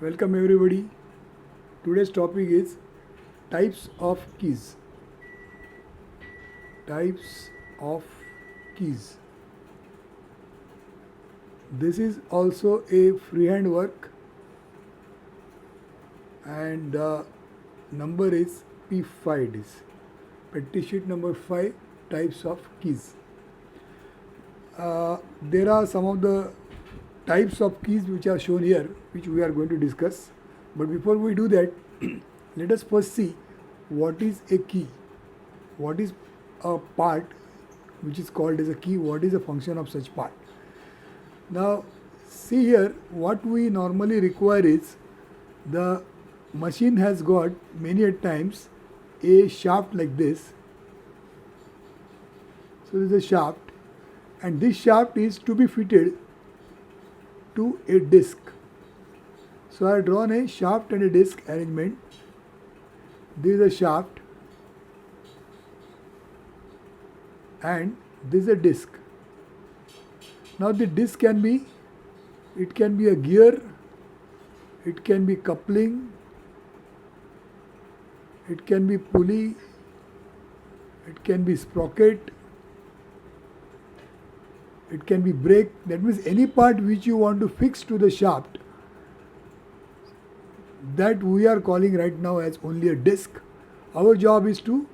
Welcome everybody. Today's topic is types of keys. Types of keys. This is also a freehand work and the number is P5. It is practice sheet number 5, types of keys. There are some of the types of keys which are shown here, which we are going to discuss. But before we do that, let us first see what is a key. What is a part which is called as a key? What is a function of such part? Now, see here, what we normally require is the machine has got many a times a shaft like this. So, this is a shaft, and this shaft is to be fitted to a disc. So I have drawn a shaft and a disc arrangement. This is a shaft and this is a disc. Now the disc can be a gear, it can be coupling, it can be pulley, it can be sprocket, it can be brake. That means any part which you want to fix to the shaft, that we are calling right now as only a disc. Our job is to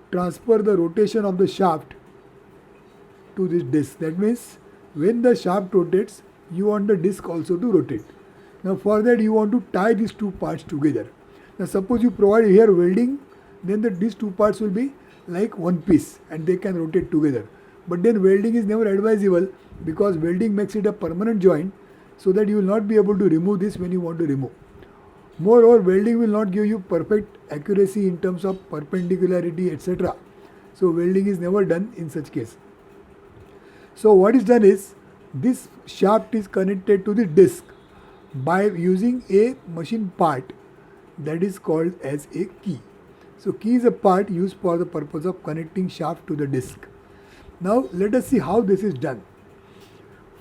transfer the rotation of the shaft to this disc. That means when the shaft rotates, you want the disc also to rotate. Now for that you want to tie these two parts together. Now suppose you provide here welding, then these two parts will be like one piece and they can rotate together. But then welding is never advisable because welding makes it a permanent joint, so that you will not be able to remove this when you want to remove. Moreover, welding will not give you perfect accuracy in terms of perpendicularity, etc. So welding is never done in such case. So what is done is, this shaft is connected to the disc by using a machine part that is called as a key. So key is a part used for the purpose of connecting shaft to the disc. Now let us see how this is done.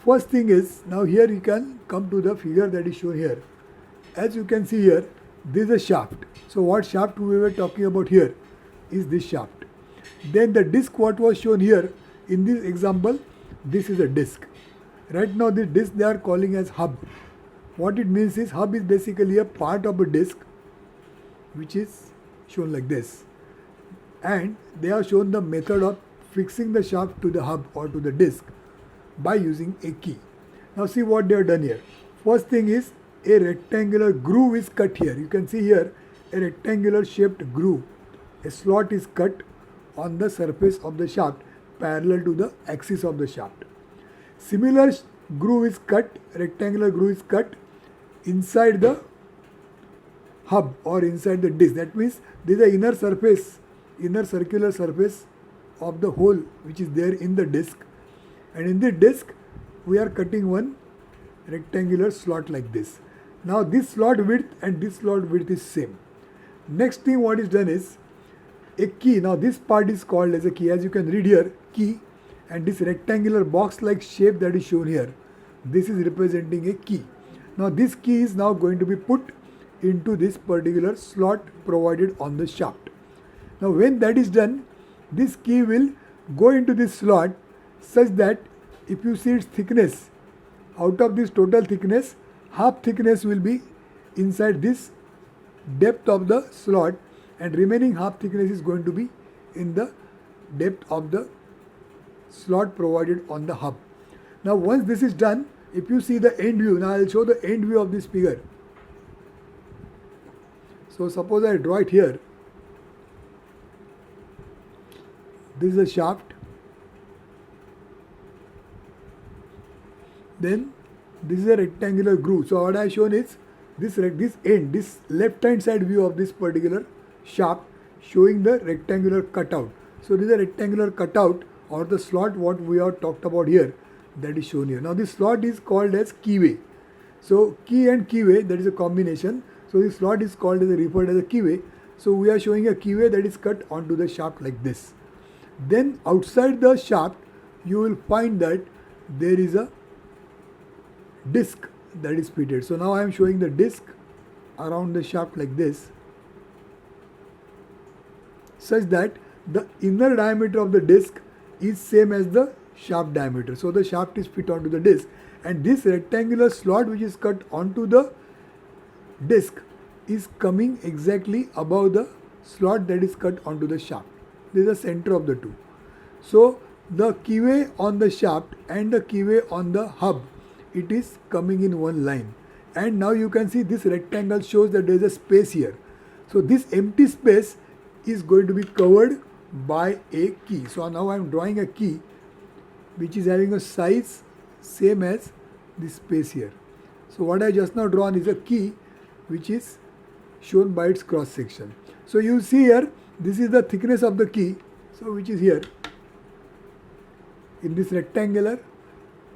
First thing is, now here you can come to the figure that is shown here. As you can see here, this is a shaft. So what shaft we were talking about here is this shaft. Then the disc what was shown here in this example, this is a disc. Right now this disc they are calling as hub. What it means is, hub is basically a part of a disc which is shown like this. And they have shown the method of fixing the shaft to the hub or to the disc by using a key. Now see what they have done here. First thing is, a rectangular groove is cut here. You can see here a rectangular shaped groove. A slot is cut on the surface of the shaft parallel to the axis of the shaft. Similar groove is cut, rectangular groove is cut inside the hub or inside the disc. That means this is the inner surface, inner circular surface of the hole which is there in the disc, and in the disc we are cutting one rectangular slot like this. Now this slot width and this slot width is same. Next thing what is done is a key. Now this part is called as a key. As you can read here, key, and this rectangular box like shape that is shown here, this is representing a key. Now this key is now going to be put into this particular slot provided on the shaft. Now when that is done, this key will go into this slot such that if you see its thickness, out of this total thickness, half thickness will be inside this depth of the slot and remaining half thickness is going to be in the depth of the slot provided on the hub. Now once this is done, if you see the end view, now I will show the end view of this figure. So suppose I draw it here. This is a shaft. Then this is a rectangular groove. So what I have shown is this left hand side view of this particular shaft showing the rectangular cutout. So this is a rectangular cutout or the slot what we have talked about here, that is shown here. Now this slot is called as keyway. So key and keyway, that is a combination. So this slot is called as referred as a keyway. So we are showing a keyway that is cut onto the shaft like this. Then outside the shaft you will find that there is a disc that is fitted. So now I am showing the disc around the shaft like this, such that the inner diameter of the disc is same as the shaft diameter. So the shaft is fit onto the disc, and this rectangular slot which is cut onto the disc is coming exactly above the slot that is cut onto the shaft. This is the center of the two. So the keyway on the shaft and the keyway on the hub, it is coming in one line. And now you can see this rectangle shows that there is a space here. So this empty space is going to be covered by a key. So now I am drawing a key which is having a size same as this space here. So what I just now drawn is a key which is shown by its cross section. So you see here, this is the thickness of the key, so which is here in this rectangular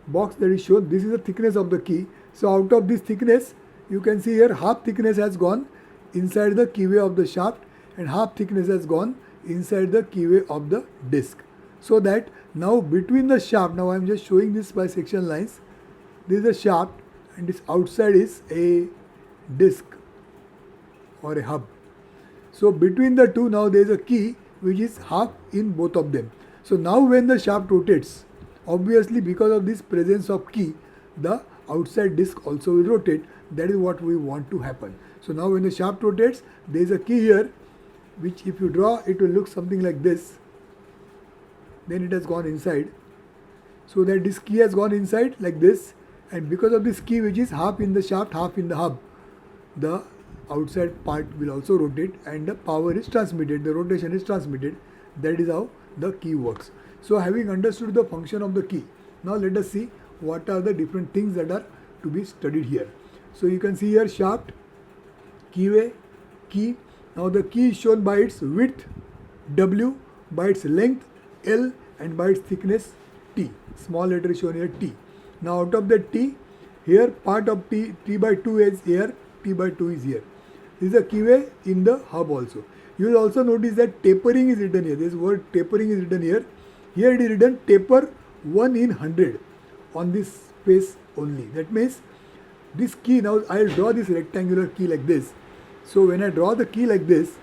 box that is shown. This is the thickness of the key. So out of this thickness, you can see here half thickness has gone inside the keyway of the shaft and half thickness has gone inside the keyway of the disc. So that now between the shaft, now I am just showing this by section lines. This is the shaft and this outside is a disc or a hub. So between the two, now there is a key which is half in both of them. So now when the shaft rotates, obviously because of this presence of key, the outside disc also will rotate. That is what we want to happen. So now when the shaft rotates, there is a key here which if you draw, it will look something like this. Then it has gone inside. So that this key has gone inside like this, and because of this key which is half in the shaft, half in the hub, the outside part will also rotate and the power is transmitted, the rotation is transmitted. That is how the key works. So having understood the function of the key, now let us see what are the different things that are to be studied here. So you can see here shaft, keyway, key. Now the key is shown by its width W, by its length L, and by its thickness T. Small letter is shown here T. Now out of the T, here part of T by 2 is here, T by 2 is here. This is a keyway in the hub also. You will also notice that tapering is written here. This word tapering is written here. Here it is written taper 1 in 100 on this space only. That means this key, now I will draw this rectangular key like this. So when I draw the key like this,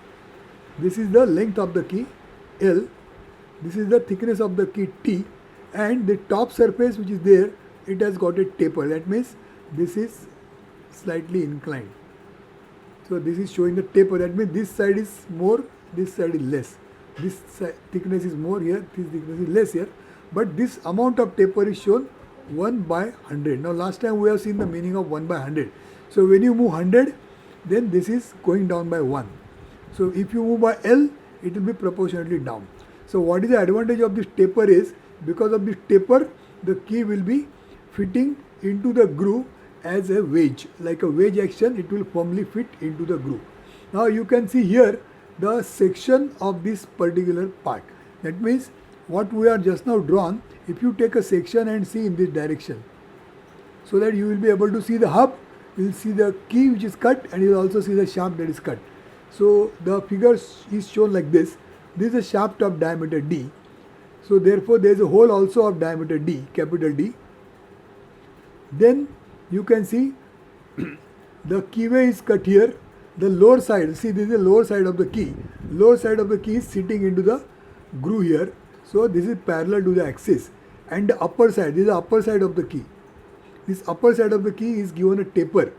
this is the length of the key L, this is the thickness of the key T, and the top surface which is there, it has got a taper. That means this is slightly inclined. So this is showing the taper. That means this side is more, this side is less. This thickness is more here, this thickness is less here. But this amount of taper is shown 1 by 100. Now last time we have seen the meaning of 1 by 100. So when you move 100, then this is going down by 1. So if you move by L, it will be proportionately down. So what is the advantage of this taper is, because of this taper, the key will be fitting into the groove as a wedge. Like a wedge action, it will firmly fit into the groove. Now you can see here the section of this particular part. That means what we are just now drawn, if you take a section and see in this direction, so that you will be able to see the hub, you will see the key which is cut, and you will also see the shaft that is cut. So the figure is shown like this. This is a shaft of diameter D. So therefore there is a hole also of diameter D, capital D. Then you can see the keyway is cut here. The lower side, see this is the lower side of the key. Lower side of the key is sitting into the groove here. So this is parallel to the axis. And the upper side, this is the upper side of the key. This upper side of the key is given a taper.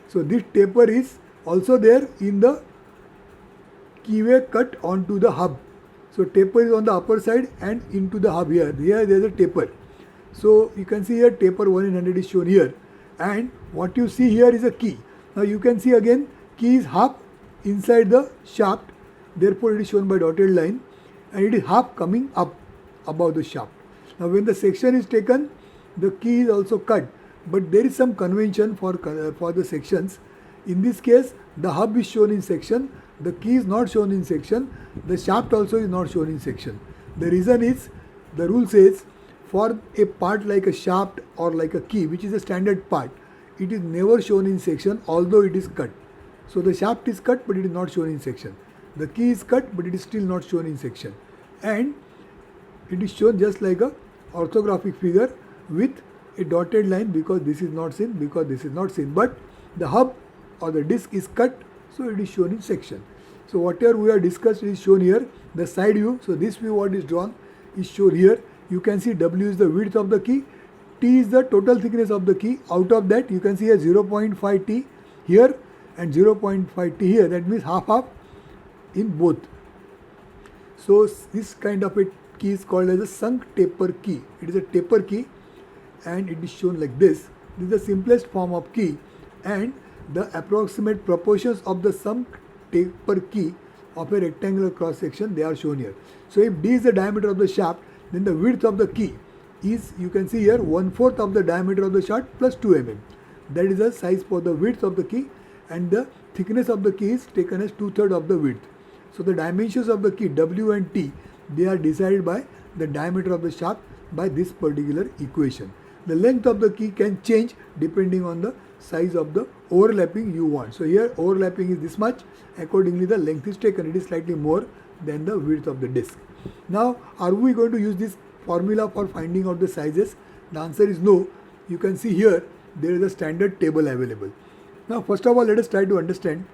So this taper is also there in the keyway cut onto the hub. So taper is on the upper side and into the hub here. Here there is a taper. So you can see here taper 1 in 100 is shown here. And what you see here is a key. Now you can see again key is half inside the shaft. Therefore it is shown by dotted line. And it is half coming up above the shaft. Now when the section is taken, the key is also cut. But there is some convention for the sections. In this case, the hub is shown in section. The key is not shown in section. The shaft also is not shown in section. The reason is, the rule says, for a part like a shaft or like a key, which is a standard part, it is never shown in section, although it is cut. So the shaft is cut, but it is not shown in section. The key is cut, but it is still not shown in section. And it is shown just like a orthographic figure with a dotted line, because this is not seen, because this is not seen. But the hub or the disc is cut, so it is shown in section. So whatever we have discussed is shown here. The side view, so this view what is drawn is shown here. You can see W is the width of the key, T is the total thickness of the key. Out of that you can see a 0.5 T here and 0.5 T here. That means half in both. So this kind of a key is called as a sunk taper key. It is a taper key and it is shown like this. This is the simplest form of key, and the approximate proportions of the sunk taper key of a rectangular cross section, they are shown here. So if D is the diameter of the shaft, then the width of the key is, you can see here, 1/4 of the diameter of the shaft plus 2 mm. That is the size for the width of the key, and the thickness of the key is taken as 2/3 of the width. So the dimensions of the key W and T, they are decided by the diameter of the shaft by this particular equation. The length of the key can change depending on the size of the overlapping you want. So here overlapping is this much, accordingly the length is taken. It is slightly more than the width of the disc. Now are we going to use this formula for finding out the sizes? The answer is no. You can see here there is a standard table available. Now first of all, let us try to understand.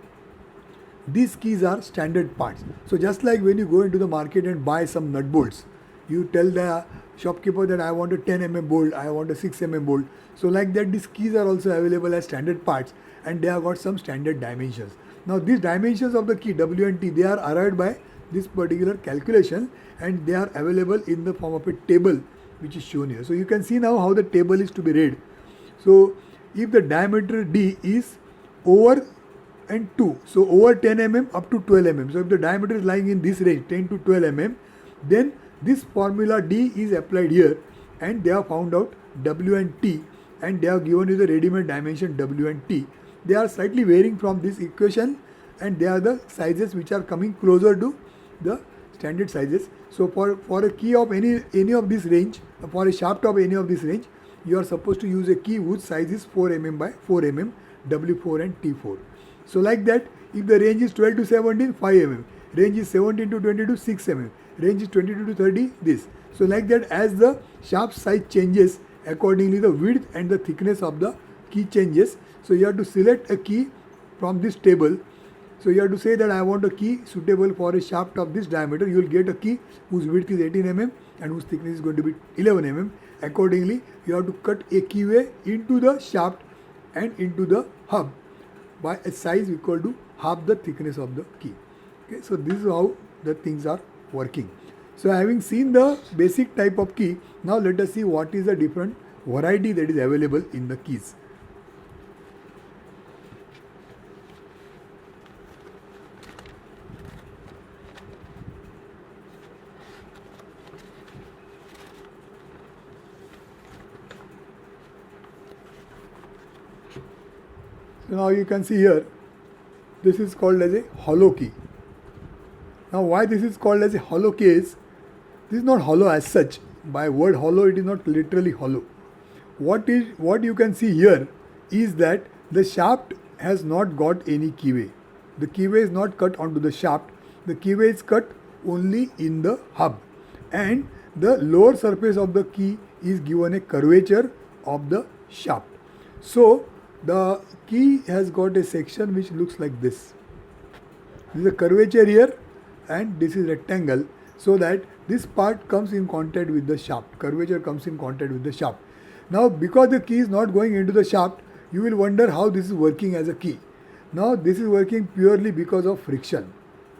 These keys are standard parts. So just like when you go into the market and buy some nut bolts, you tell the shopkeeper that I want a 10 mm bolt, I want a 6 mm bolt. So like that, these keys are also available as standard parts, and they have got some standard dimensions. Now these dimensions of the key W and T, they are arrived by this particular calculation, and they are available in the form of a table which is shown here. So you can see now how the table is to be read. So if the diameter D is over and 2, so over 10 mm up to 12 mm. So if the diameter is lying in this range 10 to 12 mm, then this formula D is applied here, and they have found out W and T, and they have given you the ready-made dimension W and T. They are slightly varying from this equation, and they are the sizes which are coming closer to the standard sizes. So for a key of any of this range, for a shaft of any of this range, you are supposed to use a key whose size is 4 mm by 4 mm, W4 and T4. So like that, if the range is 12 to 17, 5 mm, range is 17 to 22, 6 mm, range is 22 to 30, this. So like that, as the shaft size changes, accordingly the width and the thickness of the key changes. So you have to select a key from this table. So you have to say that I want a key suitable for a shaft of this diameter. You will get a key whose width is 18 mm and whose thickness is going to be 11 mm. Accordingly, you have to cut a keyway into the shaft and into the hub by a size equal to half the thickness of the key. Okay, so this is how the things are working. So having seen the basic type of key, now let us see what is the different variety that is available in the keys. So now you can see here, this is called as a hollow key. Now why this is called as a hollow key is, this is not hollow as such. By word hollow, it is not literally hollow. What you can see here is that the shaft has not got any keyway. The keyway is not cut onto the shaft. The keyway is cut only in the hub, and the lower surface of the key is given a curvature of the shaft. So the key has got a section which looks like this. This is a curvature here, and this is rectangle, so that this part comes in contact with the shaft. Curvature comes in contact with the shaft. Now because the key is not going into the shaft, you will wonder how this is working as a key. Now this is working purely because of friction.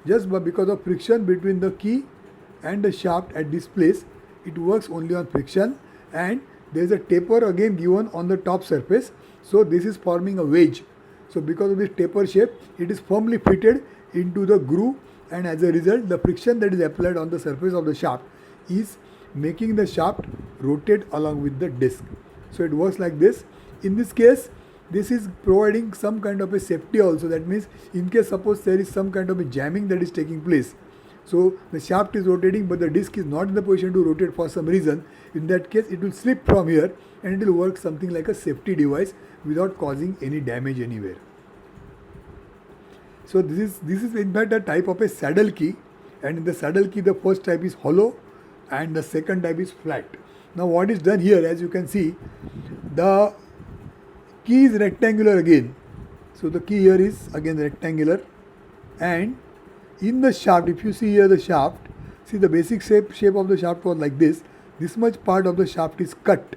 Just because of friction between the key and the shaft at this place, it works only on friction, and there is a taper again given on the top surface. So this is forming a wedge. So because of this taper shape, it is firmly fitted into the groove, and as a result, the friction that is applied on the surface of the shaft is making the shaft rotate along with the disc. So it works like this. In this case, this is providing some kind of a safety also. That means in case suppose there is some kind of a jamming that is taking place, so the shaft is rotating but the disc is not in the position to rotate for some reason, in that case it will slip from here and it will work something like a safety device without causing any damage anywhere. So this is in fact a type of a saddle key, and in the saddle key the first type is hollow and the second type is flat. Now what is done here, as you can see, the key is rectangular again, So the key here is again rectangular, and in the shaft, if you see here the shaft, see the basic shape of the shaft was like this. This much part of the shaft is cut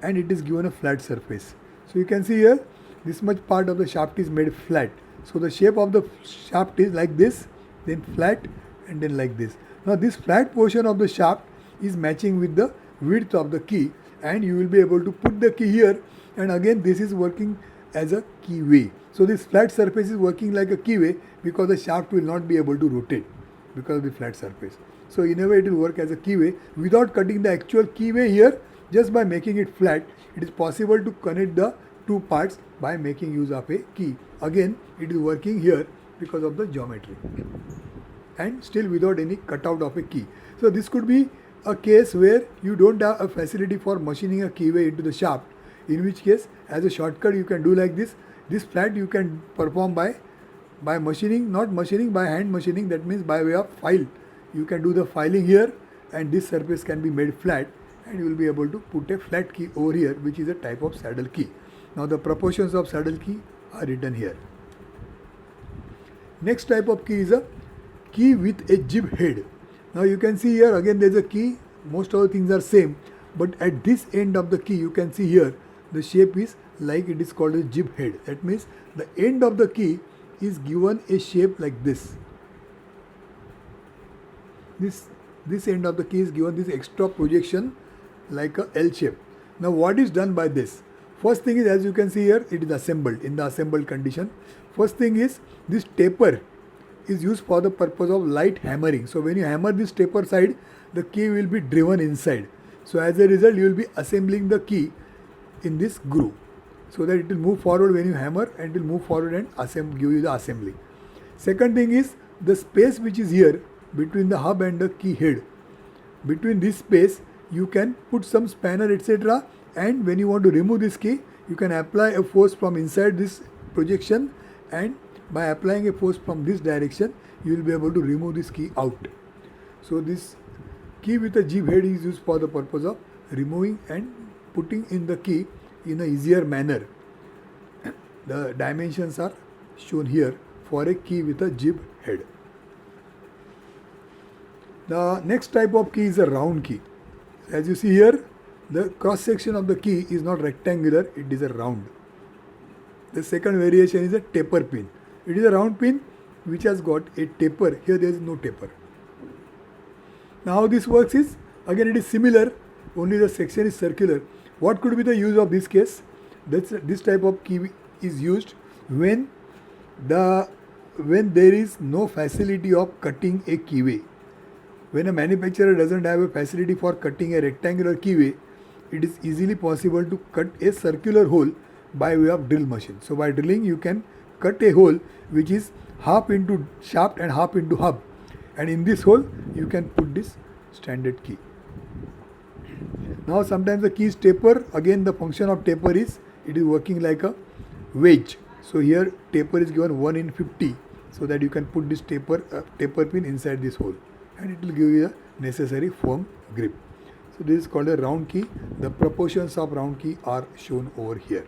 and it is given a flat surface. So you can see here this much part of the shaft is made flat. So the shape of the shaft is like this, then flat, and then like this. Now this flat portion of the shaft is matching with the width of the key, and you will be able to put the key here, and again this is working as a keyway. So this flat surface is working like a keyway because the shaft will not be able to rotate because of the flat surface. So in a way it will work as a keyway without cutting the actual keyway here. Just by making it flat, it is possible to connect the two parts by making use of a key. Again, it is working here because of the geometry and still without any cutout of a key. So this could be a case where you don't have a facility for machining a keyway into the shaft, in which case as a shortcut you can do like this. This flat you can perform by machining, not machining, by hand machining, that means by way of file. You can do the filing here and this surface can be made flat, and you will be able to put a flat key over here, which is a type of saddle key. Now the proportions of saddle key are written here. Next type of key is a key with a jib head. Now you can see here again there is a key, most of the things are same, but at this end of the key you can see here the shape is like it is called a jib head. That means the end of the key is given a shape like this. This end of the key is given this extra projection like a L shape. Now what is done by this? First thing is, as you can see here, it is assembled in the assembled condition. First thing is, this taper is used for the purpose of light hammering. So when you hammer this taper side, the key will be driven inside. So as a result, you will be assembling the key in this groove, so that it will move forward when you hammer, and it will move forward and give you the assembly. Second thing is the space which is here between the hub and the key head. Between this space, you can put some spanner, etc. And when you want to remove this key, you can apply a force from inside this projection, and by applying a force from this direction, you will be able to remove this key out. So this key with a jib head is used for the purpose of removing and putting in the key in a easier manner. The dimensions are shown here for a key with a jib head. The next type of key is a round key. As you see here, the cross section of the key is not rectangular, it is a round. The second variation is a taper pin. It is a round pin which has got a taper. Here there is no taper. Now how this works is, again it is similar, only the section is circular. What could be the use of this case? This type of key is used when there is no facility of cutting a keyway. When a manufacturer doesn't have a facility for cutting a rectangular keyway, it is easily possible to cut a circular hole by way of drill machine. So by drilling, you can cut a hole which is half into shaft and half into hub, and in this hole you can put this standard key. Now sometimes the key is taper. Again the function of taper is, it is working like a wedge. So here taper is given 1 in 50, so that you can put this taper pin inside this hole, and it will give you the necessary firm grip. So this is called a round key. The proportions of round key are shown over here.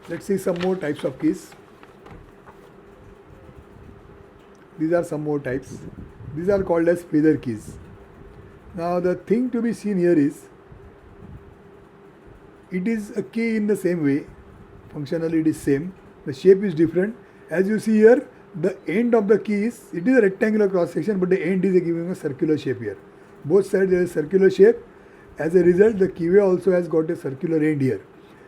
Let's see some more types of keys. These are some more types. These are called as feather keys. Now the thing to be seen here is, it is a key in the same way. Functionally it is same. The shape is different. As you see here, the end of the key is, it is a rectangular cross section, but the end is giving a circular shape here. Both sides there is a circular shape. As a result, the keyway also has got a circular end here.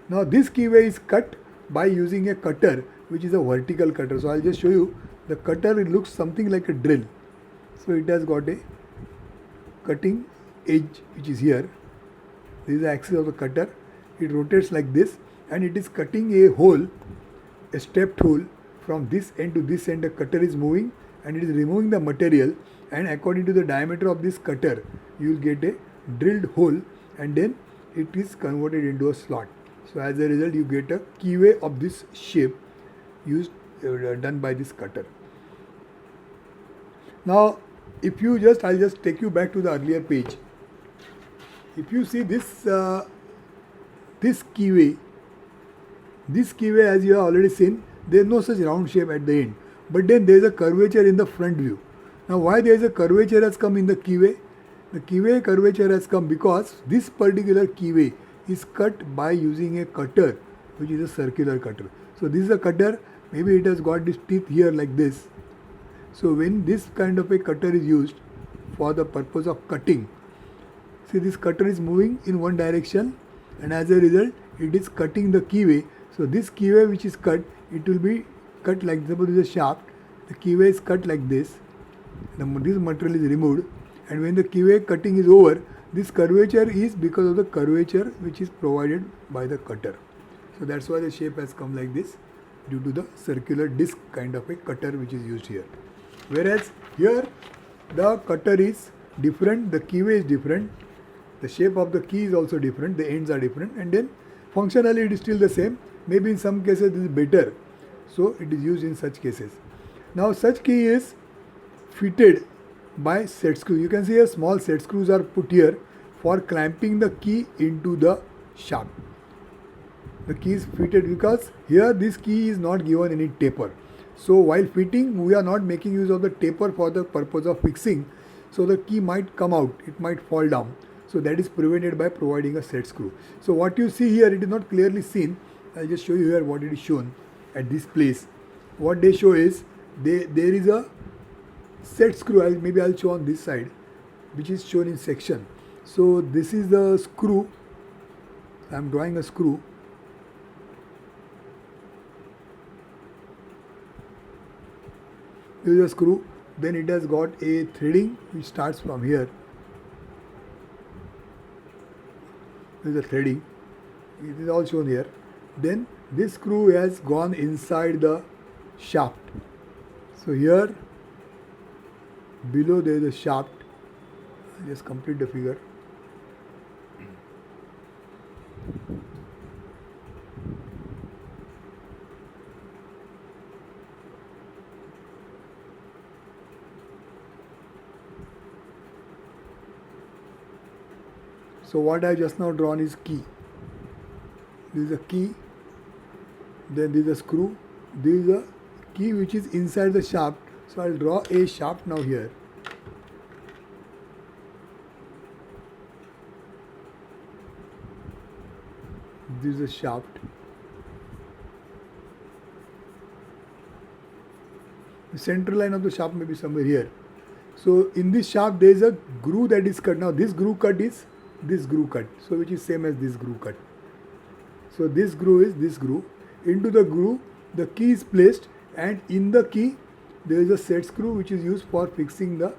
Now this keyway is cut by using a cutter, which is a vertical cutter. So I'll just show you the cutter. It looks something like a drill. So it has got a cutting edge which is here. This is the axis of the cutter. It rotates like this, and it is cutting a hole, a stepped hole from this end to this end. The cutter is moving and it is removing the material, and according to the diameter of this cutter, you will get a drilled hole, and then it is converted into a slot. So as a result, you get a keyway of this shape used done by this cutter. Now if you I'll just take you back to the earlier page. If you see this this keyway, This keyway, as you have already seen, there is no such round shape at the end. But then there is a curvature in the front view. Now why there is a curvature has come in the keyway? The keyway curvature has come because this particular keyway is cut by using a cutter, which is a circular cutter. So this is a cutter, maybe it has got this teeth here like this. So when this kind of a cutter is used for the purpose of cutting, see this cutter is moving in one direction and as a result it is cutting the keyway. So this keyway which is cut, it will be cut like, suppose this is a shaft, the keyway is cut like this, this material is removed, and when the keyway cutting is over, this curvature is because of the curvature which is provided by the cutter. So that's why the shape has come like this, due to the circular disc kind of a cutter which is used here. Whereas here the cutter is different, the keyway is different, the shape of the key is also different, the ends are different, and then functionally it is still the same. Maybe in some cases this is better, so it is used in such cases. Now such key is fitted by set screw. You can see a small set screws are put here for clamping the key into the shaft. The key is fitted because here this key is not given any taper. So while fitting, we are not making use of the taper for the purpose of fixing. So the key might come out, it might fall down. So that is prevented by providing a set screw. So what you see here, it is not clearly seen. I'll just show you here what it is shown at this place. What they show is there is a set screw. Maybe I'll show on this side, which is shown in section. So this is the screw. I'm drawing a screw. This is a screw. Then it has got a threading which starts from here. This is a threading. It is all shown here. Then this screw has gone inside the shaft. So here below there is a shaft. I'll just complete the figure. So what I just now drawn is key. This is a key. Then this is a screw. This is a key which is inside the shaft. So I'll draw a shaft now here. This is a shaft. The central line of the shaft may be somewhere here. So in this shaft there is a groove that is cut. Now this groove cut is this groove cut. So which is same as this groove cut. So this groove is this groove. Into the groove the key is placed, and in the key there is a set screw which is used for fixing the